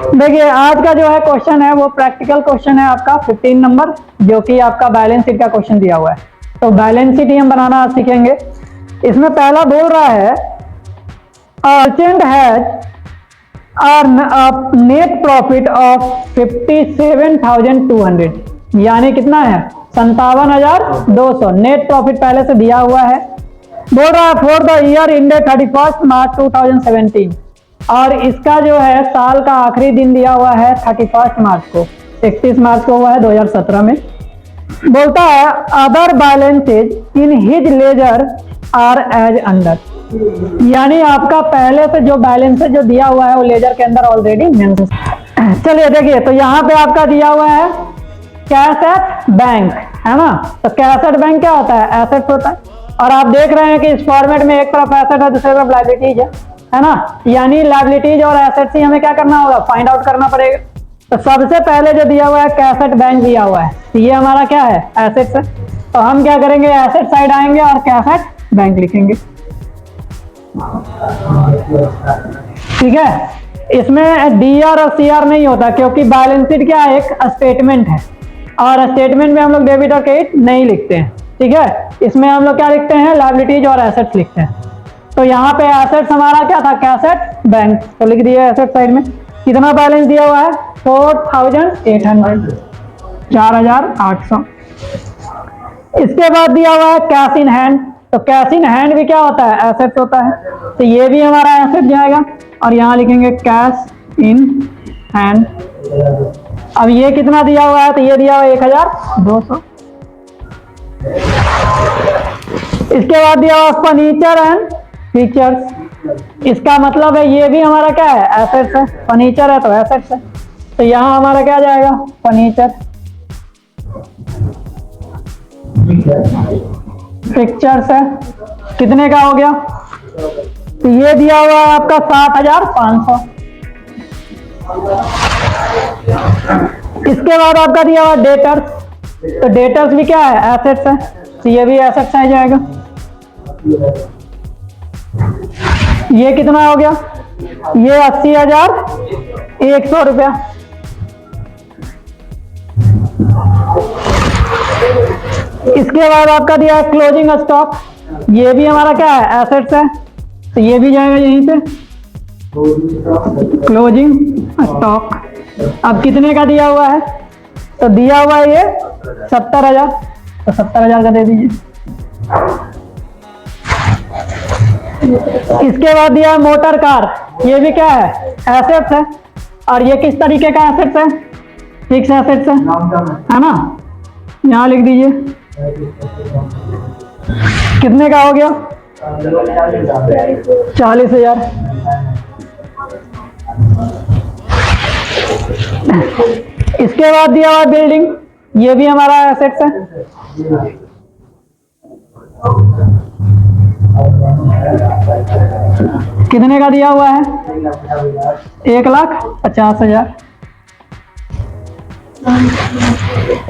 देखिए आज का जो है क्वेश्चन है वो प्रैक्टिकल क्वेश्चन है आपका 15 नंबर, जो कि आपका बैलेंस शीट का क्वेश्चन दिया हुआ है। तो बैलेंस शीट ही हम बनाना सीखेंगे। इसमें पहला बोल रहा है अर्चेंट हैज नेट प्रॉफिट ऑफ 57,200, यानी कितना है 57,200 नेट प्रॉफिट पहले से दिया हुआ है। बोल रहा है फॉर द ईयर इंडेड 31 मार्च 2017, और इसका जो है साल का आखिरी दिन दिया हुआ है 31 मार्च को, 31 मार्च को हुआ है 2017 में। बोलता है other balances in his ledger are as under, यानी आपका पहले से जो बैलेंस है जो दिया हुआ है वो लेजर के अंदर ऑलरेडी मेंशन। चलिए देखिए, तो यहाँ पे आपका दिया हुआ है कैश एट बैंक, है ना। तो कैश एट बैंक क्या होता है, एसेट्स होता है। और आप देख रहे हैं कि इस फॉर्मेट में एक तरफ एसेट है, दूसरी तरफ लायबिलिटीज है ना। यानी लायबिलिटीज और एसेट्स ही हमें क्या करना होगा, फाइंड आउट करना पड़ेगा। तो सबसे पहले जो दिया हुआ है कैश एट बैंक दिया हुआ है, तो ये हमारा क्या है, एसेट्स है। तो हम क्या करेंगे, एसेट साइड आएंगे और कैश एट बैंक लिखेंगे, ठीक है। इसमें डीआर और सीआर नहीं होता, क्योंकि बैलेंस शीट क्या है, एक स्टेटमेंट है, और स्टेटमेंट में हम लोग डेबिट और क्रेडिट नहीं लिखते हैं, ठीक है। इसमें हम लोग क्या लिखते हैं, लायबिलिटीज और एसेट्स लिखते हैं। तो यहाँ पे एसेट्स हमारा क्या था, कैश एट बैंक, तो लिख दिया एसेट साइड में। कितना बैलेंस दिया हुआ है, 4,800, 4,800। इसके बाद दिया हुआ है कैश इन हैंड, तो कैश इन हैंड भी क्या होता है, एसेट्स होता है। तो ये भी हमारा एसेट जाएगा, और यहाँ लिखेंगे कैश इन हैंड। अब ये कितना दिया हुआ है, तो ये दिया हुआ है 1,200। इसके बाद दिया हुआ फर्नीचर एंड फीचर्स, इसका मतलब है ये भी हमारा क्या है, एसेट्स है। फर्नीचर है तो एसेट्स है, तो यहाँ हमारा क्या जाएगा, फर्नीचर। पिक्चर्स है, कितने का हो गया, तो ये दिया हुआ है आपका 7,500। इसके बाद आपका दिया हुआ डेटर्स, तो डेटर्स भी क्या है, एसेट्स है, तो ये भी एसेट्स आ जाएगा। ये कितना हो गया, ये 80,100 रुपया। इसके बाद आपका दिया है क्लोजिंग स्टॉक, ये भी हमारा क्या है, एसेट्स है, तो ये भी जाएगा यहीं पे, क्लोजिंग स्टॉक। अब कितने का दिया हुआ है, तो दिया हुआ है ये 70,000, तो 70,000 का दे दीजिए। इसके बाद दिया है मोटर कार, ये भी क्या है, एसेट्स है, और ये किस तरीके का एसेट्स है, फिक्स एसेट्स है ना। यहाँ लिख दीजिए कितने का हो गया, 40,000। इसके बाद दिया हुआ बिल्डिंग, ये भी हमारा एसेट्स है। कितने का दिया हुआ है, 1,50,000।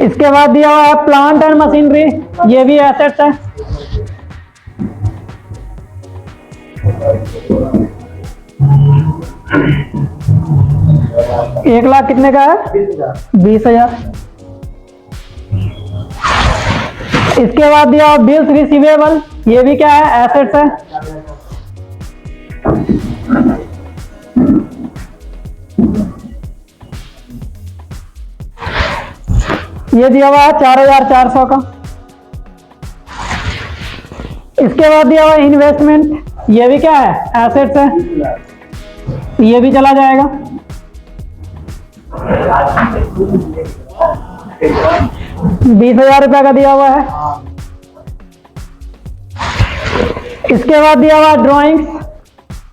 इसके बाद दिया हुआ है प्लांट एंड मशीनरी, ये भी एसेट्स है। एक लाख कितने का है, 20,000। इसके बाद दिया हुआ बिल्स रिसीवेबल, ये भी क्या है, एसेट्स है। ये दिया हुआ है 4,400 का। इसके बाद दिया हुआ इन्वेस्टमेंट, ये भी क्या है, एसेट्स है, ये भी चला जाएगा। ₹20,000 का दिया हुआ है। इसके बाद दिया हुआ ड्राइंग्स,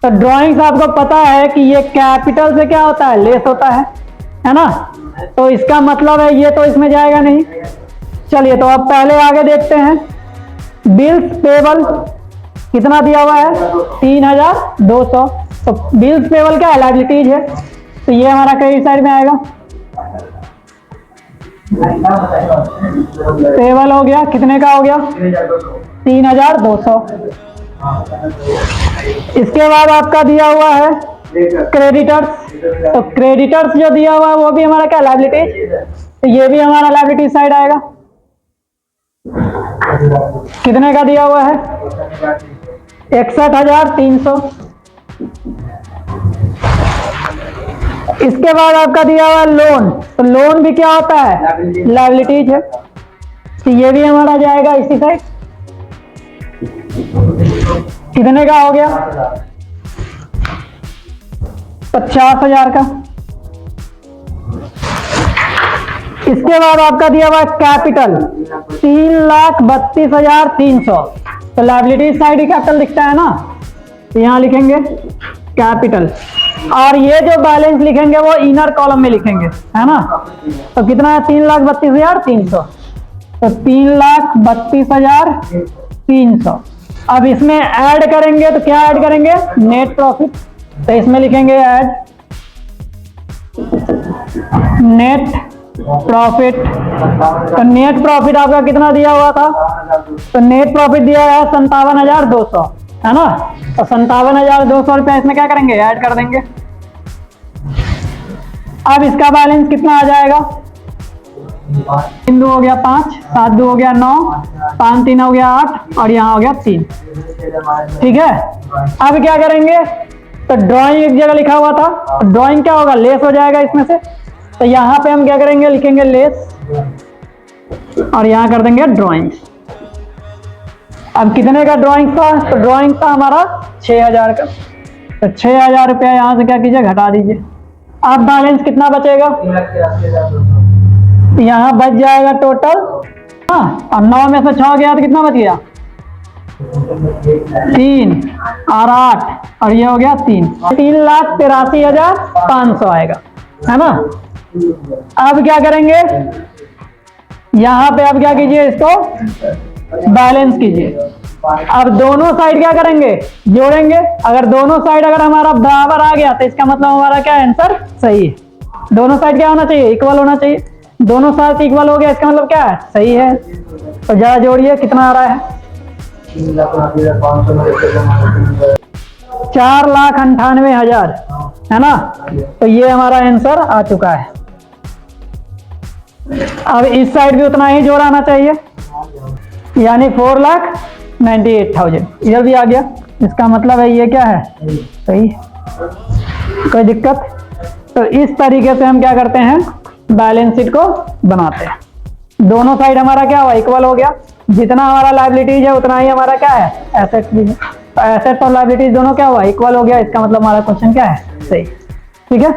तो ड्राइंग्स आपको पता है कि ये कैपिटल से क्या होता है, लेस होता है ना। तो इसका मतलब है ये तो इसमें जाएगा नहीं। चलिए तो अब पहले आगे देखते हैं, बिल्स पेबल कितना दिया हुआ है, 3,200। तो बिल्स पेबल क्या है, लायबिलिटीज है, तो ये हमारा क्रेडिट साइड में आएगा। पेबल हो गया, कितने का हो गया, 3,200। इसके बाद आपका दिया हुआ है क्रेडिटर्स, तो क्रेडिटर्स जो दिया हुआ है वो भी हमारा क्या लायबिलिटीज, तो ये भी हमारा लायबिलिटी साइड आएगा। कितने का दिया हुआ है? 61,300। इसके बाद आपका दिया हुआ लोन, तो लोन भी क्या होता है? लायबिलिटीज है, तो ये भी हमारा जाएगा इसी साइड। कितने का हो गया? 50,000 का। इसके बाद आपका दिया हुआ कैपिटल 3,32,300, तो लायबिलिटी साइड ही कैपिटल दिखता है ना, तो यहां लिखेंगे कैपिटल, और ये जो बैलेंस लिखेंगे वो इनर कॉलम में लिखेंगे, है ना। तो कितना है? 3,32,300, तो 3,32,300। अब इसमें ऐड करेंगे तो क्या ऐड करेंगे? नेट प्रॉफिट, तो इसमें लिखेंगे ऐड नेट प्रॉफिट। तो नेट प्रॉफिट आपका कितना दिया हुआ था? तो नेट प्रॉफिट दिया है 57,200, है ना। तो 57,200 रुपया इसमें क्या करेंगे? ऐड कर देंगे। अब इसका बैलेंस कितना आ जाएगा? 3 2 हो गया 5, 7 2 हो गया 9, 5 3 हो गया 8, और यहाँ हो गया 3। ठीक है, अब क्या करेंगे? तो ड्राइंग एक जगह लिखा हुआ था, ड्राइंग क्या होगा? लेस हो जाएगा इसमें से, तो यहाँ पे हम क्या करेंगे? लिखेंगे लेस, और यहाँ कर देंगे ड्राइंग। अब कितने का ड्राइंग था? तो ड्राइंग था हमारा 6,000 का, तो 6,000 रुपया यहाँ से क्या कीजिए? घटा दीजिए। अब बैलेंस कितना बचेगा? यहाँ बच जाएगा टोटल, हाँ, और 9 में से 6 गया तो कितना बच गया? 3 और 8, और ये हो गया 3, 3,83,500 आएगा, है ना। अब क्या करेंगे? यहाँ पे अब क्या कीजिए? इसको बैलेंस कीजिए। अब दोनों साइड क्या करेंगे? जोड़ेंगे। अगर दोनों साइड अगर हमारा बराबर आ गया तो इसका मतलब हमारा क्या आंसर सही है। दोनों साइड क्या होना चाहिए? इक्वल होना चाहिए। दोनों साइड इक्वल हो गया, इसका मतलब क्या है? सही है। तो जरा जोड़िए, कितना आ रहा है? 4,98,000, है ना। तो ये हमारा आंसर आ चुका है। अब इस साइड भी उतना ही जोड़ आना चाहिए, यानी 4,98,000 इधर भी आ गया। इसका मतलब है ये क्या है? सही। कोई दिक्कत? तो इस तरीके से हम क्या करते हैं? बैलेंस शीट को बनाते हैं। दोनों साइड हमारा क्या हुआ? इक्वल हो गया। जितना हमारा लायबिलिटीज है उतना ही हमारा क्या है? एसेट्स भी है। तो एसेट्स और लायबिलिटीज दोनों क्या हुआ? इक्वल हो गया। इसका मतलब हमारा क्वेश्चन क्या है? सही। ठीक है।